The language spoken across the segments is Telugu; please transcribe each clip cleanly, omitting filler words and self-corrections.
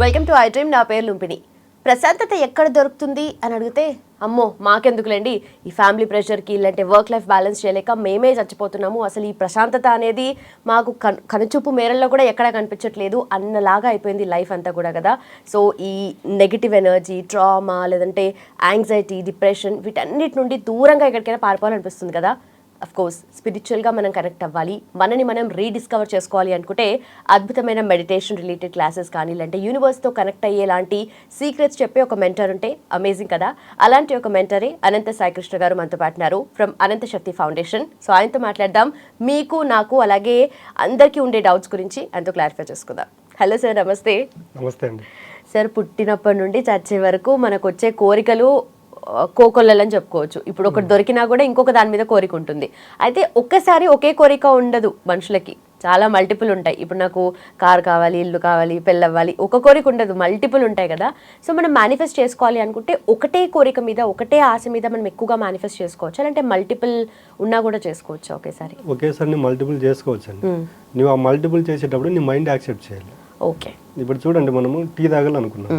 Welcome to I dream. నా పేరు లుంపిని. ప్రశాంతత ఎక్కడ దొరుకుతుంది అని అడిగితే అమ్మో మాకెందుకులేండి, ఈ ఫ్యామిలీ ప్రెషర్కి ఇలాంటి వర్క్ లైఫ్ బ్యాలెన్స్ చేయలేక మేమే చచ్చిపోతున్నాము, అసలు ఈ ప్రశాంతత అనేది మాకు కనుచూపు మేరల్లో కూడా ఎక్కడా కనిపించట్లేదు అన్నలాగా అయిపోయింది లైఫ్ అంతా కూడా కదా. సో ఈ నెగిటివ్ ఎనర్జీ, ట్రామా, లేదంటే యాంగ్జైటీ, డిప్రెషన్ వీటన్నిటి నుండి దూరంగా ఎక్కడికైనా పారిపోవాలనిపిస్తుంది కదా. అఫ్ కోర్స్ స్పిరిచువల్గా మనం కనెక్ట్ అవ్వాలి, మనని మనం రీడిస్కవర్ చేసుకోవాలి అనుకుంటే అద్భుతమైన మెడిటేషన్ రిలేటెడ్ క్లాసెస్ కానీ, లేదంటే యూనివర్స్తో కనెక్ట్ అయ్యేలాంటి సీక్రెట్స్ చెప్పే ఒక మెంటర్ ఉంటే అమేజింగ్ కదా. అలాంటి ఒక మెంటరే అనంత సాయికృష్ణ గారు మనతో పాటున్నారు from Anantha Shakti foundation. So ఆయనతో మాట్లాడదాం, మీకు నాకు అలాగే అందరికీ ఉండే డౌట్స్ గురించి ఆయనతో క్లారిఫై చేసుకుందాం. హలో సార్, నమస్తే. నమస్తే అండి. సార్, పుట్టినప్పటి నుండి చచ్చే వరకు మనకు వచ్చే కోరికలు కోకొల్లని చెప్పుకోవచ్చు. ఇప్పుడు ఒకటి దొరికినా కూడా ఇంకొక దాని మీద కోరిక ఉంటుంది. అయితే ఒక్కసారి ఒకే కోరిక ఉండదు మనుషులకి, చాలా మల్టిపుల్ ఉంటాయి. ఇప్పుడు నాకు కార్ కావాలి, ఇల్లు కావాలి, పెళ్ళవ్వాలి, ఒక కోరిక ఉండదు, మల్టిపుల్ ఉంటాయి కదా. సో మనం మేనిఫెస్ట్ చేసుకోవాలి అనుకుంటే ఒకటే కోరిక మీద, ఒకటే ఆశ మీద మనం ఎక్కువగా మేనిఫెస్ట్ చేసుకోవచ్చు, అంటే మల్టిపుల్ ఉన్నా కూడా చేసుకోవచ్చు ఒకేసారి? ఒకేసారి మల్టిపుల్ చేసుకోవచ్చు అండి. నువ్వు ఆ మల్టిపుల్ చేసేటప్పుడు నీ మైండ్ యాక్సెప్ట్ చేయాలి. ఓకే. ఇప్పుడు చూడండి, మనము టీ తాగాలనుకున్నాం,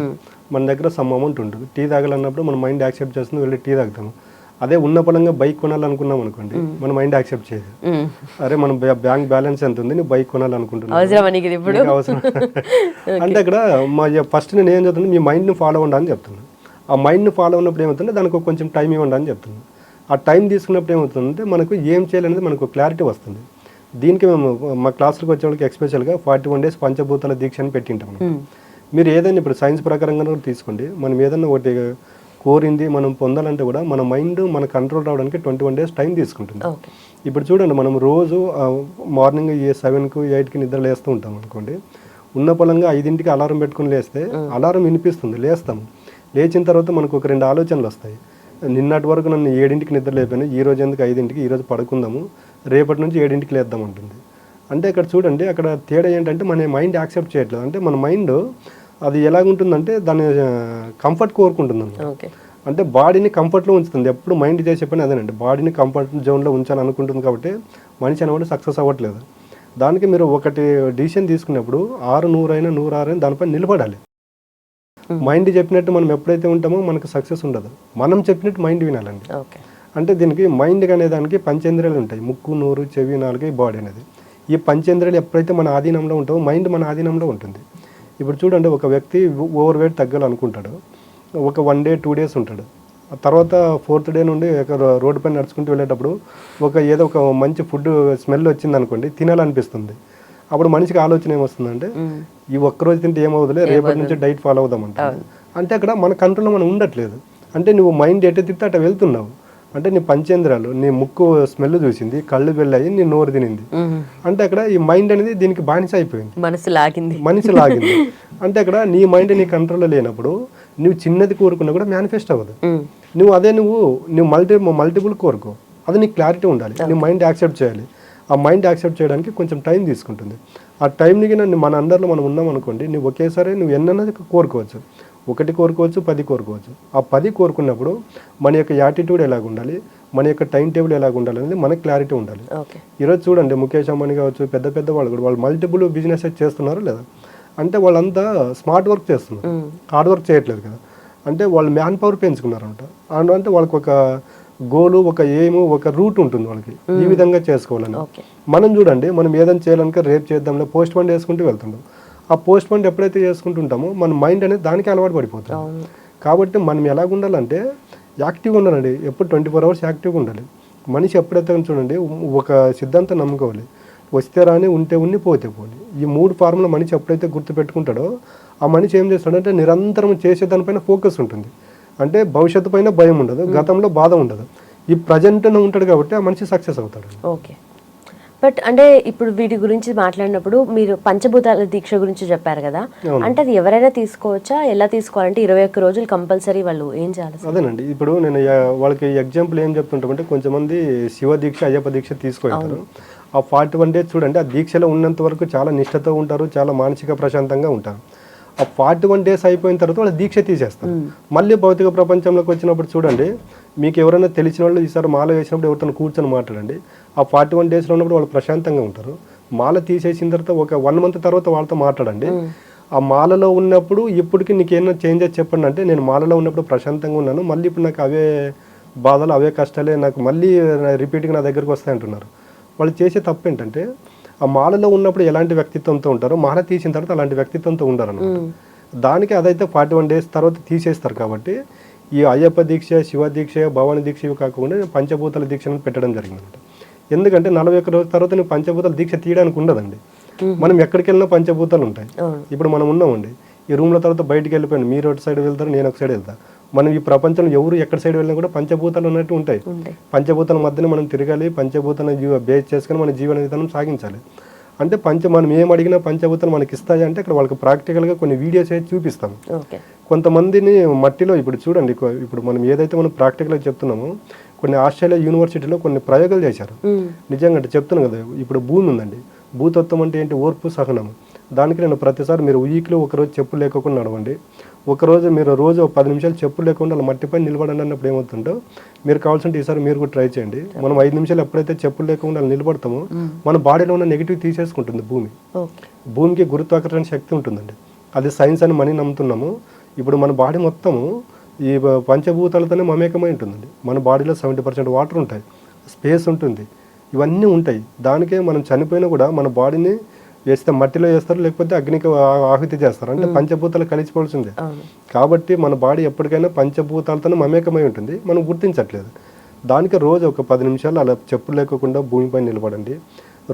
మన దగ్గర సమ్ అమౌంట్ ఉంటుంది. టీ తాగాలన్నప్పుడు మన మైండ్ యాక్సెప్ట్ చేస్తుంది, వెళ్ళి టీ తాగుతాము. అదే ఉన్న పరంగా బైక్ కొనాలనుకున్నాం అనుకోండి, మన మైండ్ యాక్సెప్ట్ చేయదు. అరే మన బ్యాంక్ బ్యాలెన్స్ ఎంత ఉంది, నువ్వు బైక్ కొనాలనుకుంటున్నావు, అవసరం అంటే అక్కడ ఫస్ట్ నేను ఏం చెప్తున్నాను, మీ మైండ్ని ఫాలో అవ్వండి అని చెప్తున్నాను. ఆ మైండ్ని ఫాలో ఉన్నప్పుడు ఏమవుతుందంటే దానికి కొంచెం టైం ఇవ్వండి అని చెప్తున్నాను. ఆ టైం తీసుకున్నప్పుడు ఏమవుతుందంటే మనకు ఏం చేయాలనేది మనకు క్లారిటీ వస్తుంది. దీనికి మేము మా క్లాసులకు వచ్చే వాళ్ళకి ఎక్స్పెషల్గా 41 days పంచభూతాల దీక్ష అని పెట్టింటాం. మీరు ఏదైనా ఇప్పుడు సైన్స్ ప్రకారంగా కూడా తీసుకోండి, మనం ఏదైనా ఒకటి కోరింది మనం పొందాలంటే కూడా మన మైండ్ మన కంట్రోల్ రావడానికి 21 days టైం తీసుకుంటుంది. ఇప్పుడు చూడండి, మనం రోజు మార్నింగ్ 7కు 8కి నిద్ర లేస్తూ ఉంటాం అనుకోండి. ఉన్న పొలంగా 5ంటికి అలారం పెట్టుకుని లేస్తే అలారం వినిపిస్తుంది, లేస్తాము. లేచిన తర్వాత మనకు ఒక 2 ఆలోచనలు వస్తాయి. నిన్నటి వరకు నన్ను 7ంటికి నిద్ర లేపాను, ఈ రోజు ఎందుకు 5ంటికి, ఈరోజు పడుకుందాము, రేపటి నుంచి 7ంటికి లేద్దాం ఉంటుంది. అంటే ఇక్కడ చూడండి, అక్కడ తేడా ఏంటంటే మన మైండ్ యాక్సెప్ట్ చేయట్లేదు. అంటే మన మైండ్ అది ఎలాగుంటుందంటే దాని కంఫర్ట్ కోరుకుంటుంది అన్నమాట. అంటే బాడీని కంఫర్ట్లో ఉంచుతుంది. ఎప్పుడు మైండ్ చేసే పని అదేనండి, బాడీని కంఫర్ట్ జోన్లో ఉంచాలని అనుకుంటుంది. కాబట్టి మనిషి అనేవాడు సక్సెస్ అవ్వట్లేదు. దానికి మీరు ఒకటి డిసిషన్ తీసుకున్నప్పుడు 6, 100 అయినా 106 అయినా దానిపై నిలబడాలి. మైండ్ చెప్పినట్టు మనం ఎప్పుడైతే ఉంటామో మనకు సక్సెస్ ఉండదు. మనం చెప్పినట్టు మైండ్ వినాలండి. అంటే దీనికి మైండ్ అనే దానికి పంచేంద్రియాలు ఉంటాయి, ముక్కు, నోరు, చెవి, నాలుగు, బాడీ అనేది. ఈ పంచేంద్రియాలు ఎప్పుడైతే మన ఆధీనంలో ఉంటామో మైండ్ మన ఆధీనంలో ఉంటుంది. ఇప్పుడు చూడండి, ఒక వ్యక్తి ఓవర్ వెయిట్ తగ్గాలనుకుంటాడు, ఒక 1 day 2 days ఉంటాడు. ఆ తర్వాత 4th day నుండి రోడ్డు పైన నడుచుకుంటూ వెళ్ళేటప్పుడు ఏదో ఒక మంచి ఫుడ్ స్మెల్ వచ్చింది అనుకోండి, తినాలనిపిస్తుంది. అప్పుడు మనిషికి ఆలోచన ఏమొస్తుందంటే, ఈ ఒక్కరోజు తింటే ఏమవుతుందిలే, రేపటి నుంచి డైట్ ఫాలో అవుదామంట. అంటే అక్కడ మన కంట్రోల్లో మనం ఉండట్లేదు. అంటే నువ్వు మైండ్ ఎటు తింటే అట్లా వెళ్తున్నావు. అంటే నీ పంచేంద్రాలు, నీ ముక్కు స్మెల్ చూసింది, కళ్ళు వెళ్ళాయి, నీ నోరు తినింది. అంటే అక్కడ ఈ మైండ్ అనేది దీనికి బానిస అయిపోయింది, మనసు లాగింది. అంటే అక్కడ నీ మైండ్ నీ కంట్రోల్లో లేనప్పుడు నువ్వు చిన్నది కోరుకున్నా కూడా మేనిఫెస్ట్ అవ్వదు. నువ్వు మల్టిపుల్ కోరుకో, అది నీకు క్లారిటీ ఉండాలి. నీ మైండ్ యాక్సెప్ట్ చేయాలి. ఆ మైండ్ యాక్సెప్ట్ చేయడానికి కొంచెం టైం తీసుకుంటుంది. ఆ టైంకి మన అండర్లో మనం ఉన్నాం అనుకోండి, నువ్వు ఒకేసారి నువ్వు ఎన్నన్నది కోరుకోవచ్చు. 1 కోరుకోవచ్చు, 10 కోరుకోవచ్చు. ఆ 10 కోరుకున్నప్పుడు మన యొక్క యాటిట్యూడ్ ఎలాగ ఉండాలి, మన యొక్క టైం టేబుల్ ఎలాగ ఉండాలి అనేది మనకు క్లారిటీ ఉండాలి. ఈరోజు చూడండి, ముఖేష్ అంబానీ కావచ్చు, పెద్ద వాళ్ళు కూడా వాళ్ళు మల్టిపుల్ బిజినెస్ చేస్తున్నారు లేదా, అంటే వాళ్ళంతా స్మార్ట్ వర్క్ చేస్తున్నారు, హార్డ్ వర్క్ చేయట్లేదు కదా. అంటే వాళ్ళు మ్యాన్ పవర్ పెంచుకున్నారంట. అంటే వాళ్ళకి ఒక గోలు, ఒక ఎయిమ్, ఒక రూట్ ఉంటుంది వాళ్ళకి, ఈ విధంగా చేసుకోవాలని. మనం చూడండి, మనం ఏదైనా చేయాలనుక రేపు చేద్దాంలే పోస్ట్ పోన్ చేసుకుంటూ వెళ్తుంటాం. ఆ పోస్ట్ పోన్ ఎప్పుడైతే చేసుకుంటుంటామో మన మైండ్ అనేది దానికి అలవాటు పడిపోతుంది. కాబట్టి మనం ఎలాగ ఉండాలంటే యాక్టివ్గా ఉండాలండి, ఎప్పుడు 24 hours యాక్టివ్గా ఉండాలి. మనిషి ఎప్పుడైతే చూడండి, ఒక సిద్ధాంతం నమ్ముకోవాలి, వస్తే రాని, ఉంటే ఉన్ని, పోతే పోని. ఈ 3 ఫార్ములా మనిషి ఎప్పుడైతే గుర్తుపెట్టుకుంటాడో ఆ మనిషి ఏం చేస్తాడంటే నిరంతరం చేసేదానిపైన ఫోకస్ ఉంటుంది. అంటే భవిష్యత్తు పైన భయం ఉండదు, గతంలో బాధ ఉండదు, ఈ ప్రజెంట్నే ఉంటాడు. కాబట్టి ఆ మనిషి సక్సెస్ అవుతాడు. ఓకే. బట్ అంటే ఇప్పుడు వీటి గురించి మాట్లాడినప్పుడు మీరు పంచభూతాల దీక్ష గురించి చెప్పారు కదా, అంటే అది ఎవరైనా తీసుకోవచ్చా, ఎలా తీసుకోవాలంటే 21 రోజులు కంపల్సరీ వాళ్ళు ఏం చేయాలి? అదేనండి, ఇప్పుడు నేను వాళ్ళకి ఎగ్జాంపుల్ ఏం చెప్తుంటామంటే, కొంచెంమంది శివ దీక్ష, అయ్యప్ప దీక్ష తీసుకుంటారు. ఆ 41 days చూడండి, ఆ దీక్షలో ఉన్నంత వరకు చాలా నిష్ఠతో ఉంటారు, చాలా మానసిక ప్రశాంతంగా ఉంటారు. ఆ 41 days అయిపోయిన తర్వాత వాళ్ళు దీక్ష తీసేస్తారు. మళ్ళీ భౌతిక ప్రపంచంలోకి వచ్చినప్పుడు చూడండి, మీకు ఎవరైనా తెలిసిన వాళ్ళు ఈసారి మాల వేసినప్పుడు ఎవరితో కూర్చొని మాట్లాడండి. ఆ 41 daysలో ఉన్నప్పుడు వాళ్ళు ప్రశాంతంగా ఉంటారు. మాల తీసేసిన తర్వాత ఒక 1 month తర్వాత వాళ్ళతో మాట్లాడండి. ఆ మాలలో ఉన్నప్పుడు ఇప్పటికి నీకేమైనా చేంజెస్ చెప్పండి అంటే, నేను మాలలో ఉన్నప్పుడు ప్రశాంతంగా ఉన్నాను, మళ్ళీ ఇప్పుడు నాకు అవే బాధలు అవే కష్టాలే నాకు మళ్ళీ రిపీట్గా నా దగ్గరకు వస్తాయి అంటున్నారు. వాళ్ళు చేసే తప్పు ఏంటంటే, ఆ మాలలో ఉన్నప్పుడు ఎలాంటి వ్యక్తిత్వంతో ఉంటారో మాల తీసిన తర్వాత అలాంటి వ్యక్తిత్వంతో ఉండరు అన్నమాట. దానికి అదైతే 41 days తర్వాత తీసేస్తారు. కాబట్టి ఈ అయ్యప్ప దీక్ష, శివ దీక్ష, భవాని దీక్ష ఇవి కాకుండా పంచభూతాల దీక్షను పెట్టడం జరిగిందన్నమాట. ఎందుకంటే 41 రోజుల తర్వాత నువ్వు పంచభూతాల దీక్ష తీయడానికి ఉండదండి. మనం ఎక్కడికి వెళ్ళినా పంచభూతాలు ఉంటాయి. ఇప్పుడు మనం ఉన్నామండి, ఈ రూమ్ల తర్వాత బయటికి వెళ్ళిపోయాను, మీరు ఒక సైడ్ వెళ్తారు, నేను ఒక సైడ్ వెళ్తా. మనం ఈ ప్రపంచంలో ఎవరు ఎక్కడ సైడ్ వెళ్ళినా కూడా పంచభూతాలు ఉన్నట్టు ఉంటాయి. పంచభూతాల మధ్యన మనం తిరగాలి, పంచభూతాలను బేస్ చేసుకొని మన జీవన విధానం సాగించాలి. అంటే మనం ఏం అడిగినా పంచభూతాలు మనకి ఇస్తాయి అంటే అక్కడ వాళ్ళకి ప్రాక్టికల్గా కొన్ని వీడియోస్ అయితే చూపిస్తాం. కొంతమందిని మట్టిలో ఇప్పుడు చూడండి, ఇప్పుడు మనం ఏదైతే మనం ప్రాక్టికల్గా చెప్తున్నామో కొన్ని ఆస్ట్రేలియా యూనివర్సిటీలో కొన్ని ప్రయోగాలు చేశారు. నిజంగా అంటే చెప్తున్నాను కదా, ఇప్పుడు భూమి ఉందండి, భూతత్వం అంటే ఏంటి, ఓర్పు సహనము. దానికి నేను ప్రతిసారి మీరు వీక్లో ఒకరోజు చెప్పులు లేకుండా నడవండి, ఒకరోజు మీరు రోజు 10 నిమిషాలు చెప్పులు లేకుండా అలా మట్టిపై నిలబడండి అన్నప్పుడు ఏమవుతుందో మీరు కావాల్సింటే ఈసారి మీరు కూడా ట్రై చేయండి. మనం 5 నిమిషాలు ఎప్పుడైతే చెప్పులు లేకుండా నిలబడతామో మన బాడీలో ఉన్న నెగిటివ్ తీసేసుకుంటుంది భూమి. భూమికి గురుత్వాకర్షణ శక్తి ఉంటుందండి, అది సైన్స్ అని మనం నమ్ముతున్నాము. ఇప్పుడు మన బాడీ మొత్తము ఈ పంచభూతాలతోనే మమేకమై ఉంటుందండి. మన బాడీలో 70% వాటర్ ఉంటాయి, స్పేస్ ఉంటుంది, ఇవన్నీ ఉంటాయి. దానికే మనం చనిపోయినా కూడా మన బాడీని వేస్తే మట్టిలో వేస్తారు, లేకపోతే అగ్నికి ఆహుతి చేస్తారు, అంటే పంచభూతాలు కలిసిపోవాల్సిందే. కాబట్టి మన బాడీ ఎప్పటికైనా పంచభూతాలతో మమేకమై ఉంటుంది, మనం గుర్తించట్లేదు. దానికి రోజు ఒక 10 నిమిషాలు అలా చెప్పులు లేకుండా భూమిపై నిలబడండి.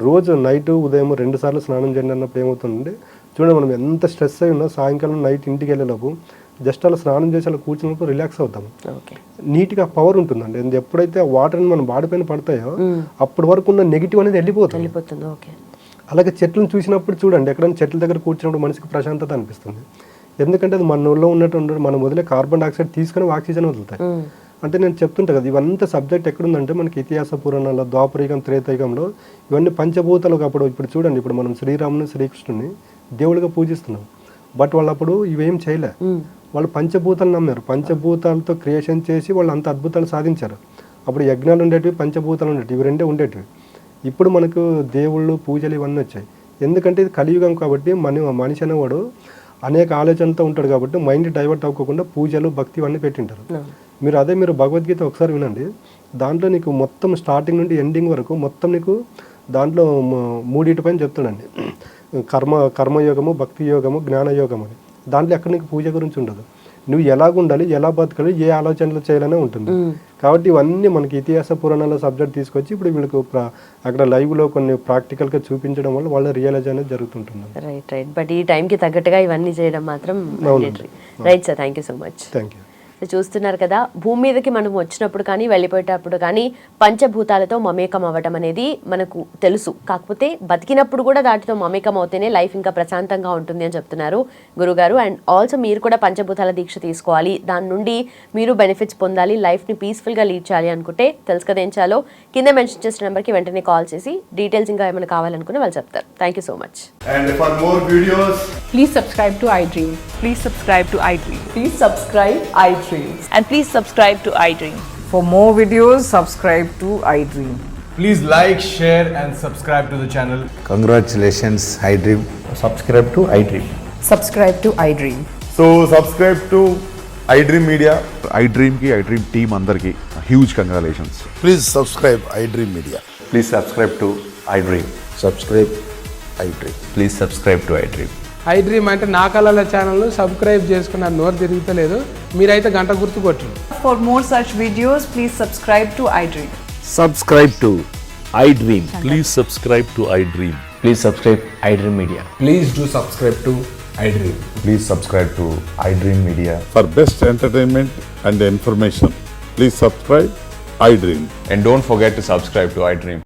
రోజు నైట్ ఉదయం 2 సార్లు స్నానం చేయండి అన్నప్పుడు ఏమవుతుందండి, చూడండి మనం ఎంత స్ట్రెస్ అయి ఉన్నా సాయంకాలం నైట్ ఇంటికి వెళ్ళేలోపు జస్ట్ అలా స్నానం చేసి అలా కూర్చున్నప్పుడు రిలాక్స్ అవుతాము. నీట్గా పవర్ ఉంటుందండి. ఎప్పుడైతే ఆ వాటర్ని మన బాడీ పైన పడతాయో అప్పటి వరకు ఉన్న నెగిటివ్ అనేది వెళ్ళిపోతుంది. అలాగే చెట్లను చూసినప్పుడు చూడండి, ఎక్కడైనా చెట్ల దగ్గర కూర్చున్నప్పుడు మనిషికి ప్రశాంతత అనిపిస్తుంది. ఎందుకంటే అది మనలో ఉన్నట్టు మనం వదిలే కార్బన్ డైఆక్సైడ్ తీసుకొని ఆక్సిజన్ వదులుతాయి. అంటే నేను చెప్తుంటా కదా, ఇవంతా సబ్జెక్ట్ ఎక్కడుందంటే మనకి ఇతిహాస పురాణాల్లో, ద్వాపరయుగం, త్రేతాయుగంలో ఇవన్నీ పంచభూతాలు. అప్పుడు ఇప్పుడు చూడండి, ఇప్పుడు మనం శ్రీరాముని, శ్రీకృష్ణుని దేవుడిగా పూజిస్తున్నాం, బట్ వాళ్ళు అప్పుడు ఇవేం చేయలే. వాళ్ళు పంచభూతాలు నమ్మారు, పంచభూతాలతో క్రియేషన్ చేసి వాళ్ళు అంత అద్భుతాలు సాధించారు. అప్పుడు యజ్ఞాలు ఉండేటివి, పంచభూతాలు ఉండేటివి, ఇవి రెండే ఉండేటివి. ఇప్పుడు మనకు దేవుళ్ళు, పూజలు ఇవన్నీ వచ్చాయి. ఎందుకంటే ఇది కలియుగం కాబట్టి మనిషి అనేవాడు అనేక ఆలోచనలతో ఉంటాడు. కాబట్టి మైండ్ డైవర్ట్ అవ్వకుండా పూజలు, భక్తి ఇవన్నీ పెట్టింటారు. మీరు భగవద్గీత ఒకసారి వినండి, దాంట్లో నీకు మొత్తం స్టార్టింగ్ నుండి ఎండింగ్ వరకు మొత్తం నీకు దాంట్లో 3 పైన చెప్తాడండి. కర్మయోగము, భక్తి యోగము, జ్ఞానయోగం అని. దాంట్లో ఎక్కడ నీకు పూజ గురించి ఉండదు. నువ్వు ఎలాగుండాలి, ఎలా బతకాలి, ఏ ఆలోచనలు చేయాలనే ఉంటుంది. కాబట్టి ఇవన్నీ మనకి ఇతిహాస పురాణాల సబ్జెక్ట్ తీసుకొచ్చి ఇప్పుడు వీళ్ళకు అక్కడ లైవ్లో కొన్ని ప్రాక్టికల్గా చూపించడం వల్ల వాళ్ళ రియలైజ్ అనేది జరుగుతుంటుంది. రైట్. బట్ ఈ టైంకి తగ్గట్టుగా ఇవన్నీ చేయడం మాత్రం right sir. Thank you so much. Thank you. చూస్తున్నారు కదా, భూమి మీదకి మనం వచ్చినప్పుడు కానీ వెళ్ళిపోయేటప్పుడు కానీ పంచభూతాలతో మమేకం అవ్వటం అనేది మనకు తెలుసు. కాకపోతే బతికినప్పుడు కూడా వాటితో మమేకం అవుతేనే లైఫ్ ఇంకా ప్రశాంతంగా ఉంటుంది అని చెప్తున్నారు గురుగారు. అండ్ ఆల్సో మీరు కూడా పంచభూతాల దీక్ష తీసుకోవాలి, దాని నుండి మీరు బెనిఫిట్స్ పొందాలి, లైఫ్ని పీస్ఫుల్గా లీడ్ చేయాలి అనుకుంటే తెలుసు కదా ఏం చేయాలో. కింద మెన్షన్ చేసిన నెంబర్కి వెంటనే కాల్ చేసి డీటెయిల్స్ ఇంకా ఏమైనా కావాలనుకుని వాళ్ళు చెప్తారు. Thank you so much. And for more videos, please subscribe to iDream. Please subscribe to iDream. Please subscribe iDream. And please subscribe to iDream. For more videos, subscribe to iDream. please like, share and subscribe to the channel. Congratulations, iDream. Subscribe to iDream. Subscribe to iDream. So subscribe to iDream Media. iDream ki iDream team andarki huge congratulations. Please subscribe iDream Media. Please subscribe to iDream. Subscribe iDream. Please subscribe to iDream. iDream అంటే నా కళల ఛానల్ సబ్స్క్రైబ్ చేసుకున్న నోరు తిరుగుతలేదు, మీరైతే గంట గుర్తు కొట్టండి. For more such videos, please subscribe to iDream. Subscribe to iDream. Please subscribe to iDream. Please subscribe iDream Media. Please do subscribe to iDream. Please subscribe to iDream Media. For best entertainment and information, please subscribe iDream. And don't forget to subscribe to iDream.